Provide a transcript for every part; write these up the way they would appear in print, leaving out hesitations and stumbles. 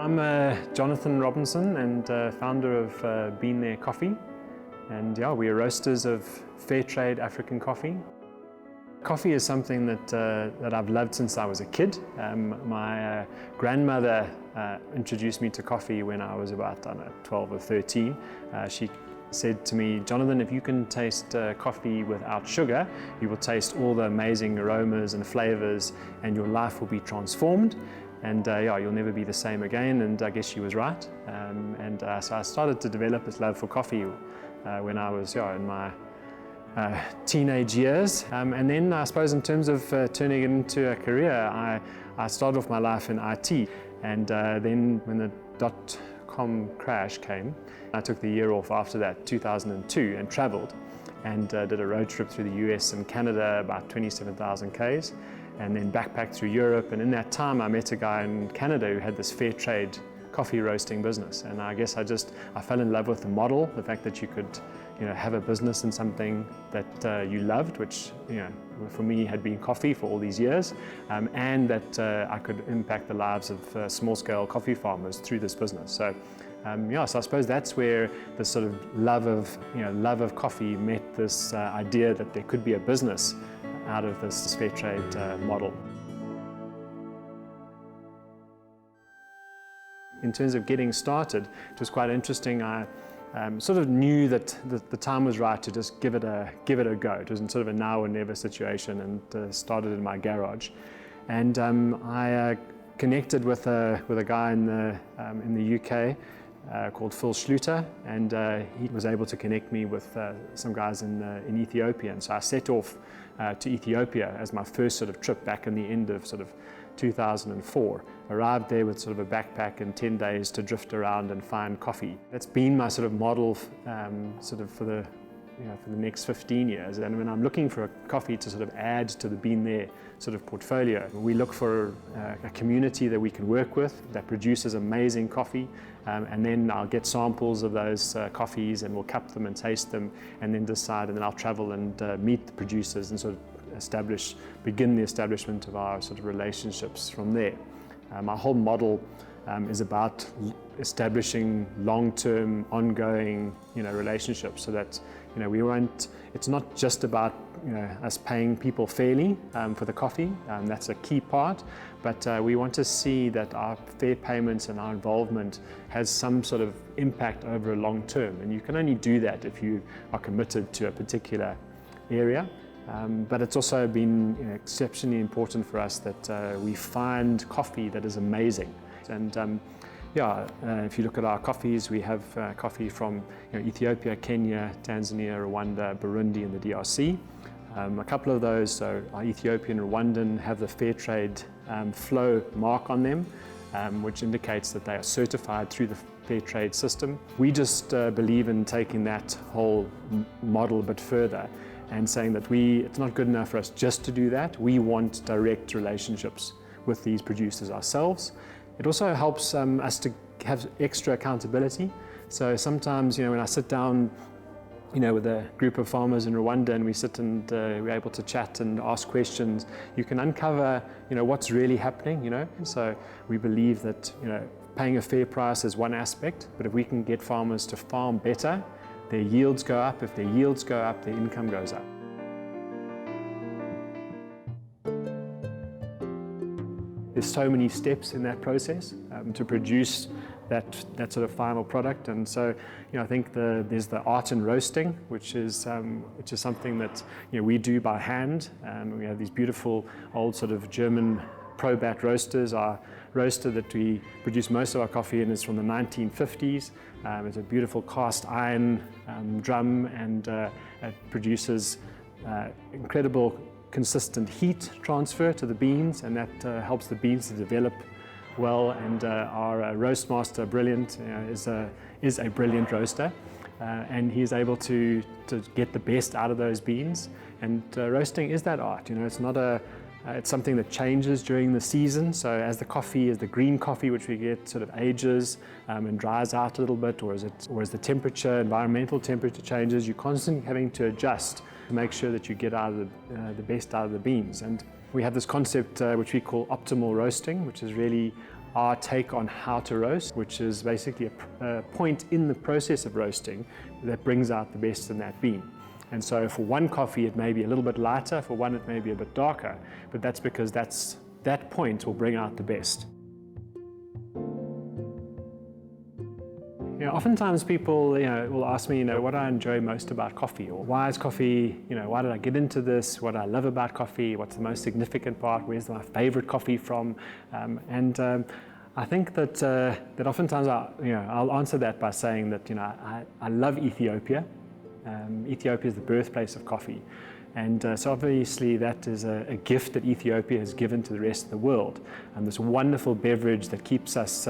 I'm Jonathan Robinson and founder of Been There Coffee, and yeah, we are roasters of fair trade African coffee. Coffee is something that I've loved since I was a kid. My grandmother introduced me to coffee when I was about, I don't know, 12 or 13. She said to me, "Jonathan, if you can taste coffee without sugar, you will taste all the amazing aromas and flavors and your life will be transformed. And yeah, you'll never be the same again." And I guess she was right. So I started to develop this love for coffee when I was in my teenage years. And then I suppose in terms of turning it into a career, I started off my life in IT. And then when the dot-com crash came, I took the year off after that, 2002, and traveled and did a road trip through the US and Canada, about 27,000 Ks. And then backpacked through Europe, and in that time I met a guy in Canada who had this fair trade coffee roasting business, and I guess I fell in love with the model, the fact that you could have a business in something that you loved, which for me had been coffee for all these years, and that I could impact the lives of small-scale coffee farmers through this business. So so I suppose that's where this sort of love of coffee met this idea that there could be a business out of this fair trade model. In terms of getting started, it was quite interesting. I sort of knew that the time was right to just give it a go. It was sort of a now or never situation, and started in my garage. And I connected with a guy in the UK called Phil Schluter, and he was able to connect me with some guys in Ethiopia. And so I set off to Ethiopia as my first sort of trip back in the end of sort of 2004. Arrived there with sort of a backpack and 10 days to drift around and find coffee. That's been my sort of model sort of for the next 15 years. And when I'm looking for a coffee to sort of add to the Been There sort of portfolio, we look for a community that we can work with that produces amazing coffee, and then I'll get samples of those coffees and we'll cup them and taste them and then decide, and then I'll travel and meet the producers and sort of begin the establishment of our sort of relationships from there. Our whole model is about establishing long-term, ongoing, relationships, so that it's not just about us paying people fairly for the coffee. That's a key part, but we want to see that our fair payments and our involvement has some sort of impact over a long term, and you can only do that if you are committed to a particular area. But it's also been exceptionally important for us that we find coffee that is amazing. And if you look at our coffees, we have coffee from Ethiopia, Kenya, Tanzania, Rwanda, Burundi, and the DRC. A couple of those, so our Ethiopian and Rwandan, have the fair trade flow mark on them, which indicates that they are certified through the fair trade system. We just believe in taking that whole model a bit further and saying that it's not good enough for us just to do that. We want direct relationships with these producers ourselves. It also helps us to have extra accountability. So sometimes, when I sit down, with a group of farmers in Rwanda, and we sit and we're able to chat and ask questions, you can uncover, what's really happening, So we believe that, paying a fair price is one aspect, but if we can get farmers to farm better, their yields go up. If their yields go up, their income goes up. There's so many steps in that process to produce that sort of final product, and so I think there's the art in roasting, which is something that we do by hand. We have these beautiful old sort of German Probat roasters. Our roaster that we produce most of our coffee in is from the 1950s. It's a beautiful cast iron drum, and it produces incredible consistent heat transfer to the beans, and that helps the beans to develop well. And our roast master, Brilliant, is a brilliant roaster, and he's able to get the best out of those beans. And roasting is that art. It's something that changes during the season. So as the green coffee, which we get, sort of ages and dries out a little bit, or as the environmental temperature changes, you're constantly having to adjust to make sure that you get out of the best out of the beans. And we have this concept which we call optimal roasting, which is really our take on how to roast, which is basically a point in the process of roasting that brings out the best in that bean. And so for one coffee it may be a little bit lighter, for one it may be a bit darker, but that's because that point will bring out the best. Oftentimes people will ask me what I enjoy most about coffee, or why is coffee, why did I get into this, what I love about coffee, what's the most significant part, where's my favorite coffee from, I think that oftentimes I'll answer that by saying that I love Ethiopia. Ethiopia is the birthplace of coffee, and so obviously that is a gift that Ethiopia has given to the rest of the world, and this wonderful beverage that keeps us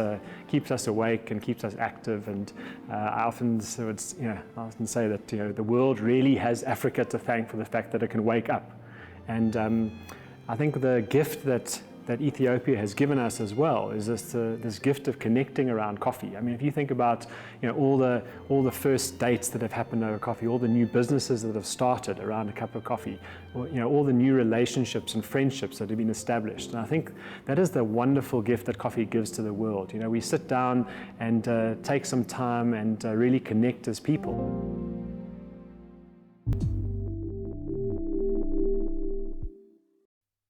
awake and keeps us active. And I often say that the world really has Africa to thank for the fact that it can wake up. And I think the gift that Ethiopia has given us as well is this gift of connecting around coffee. I mean, if you think about all the first dates that have happened over coffee, all the new businesses that have started around a cup of coffee, all the new relationships and friendships that have been established. And I think that is the wonderful gift that coffee gives to the world. We sit down and take some time and really connect as people.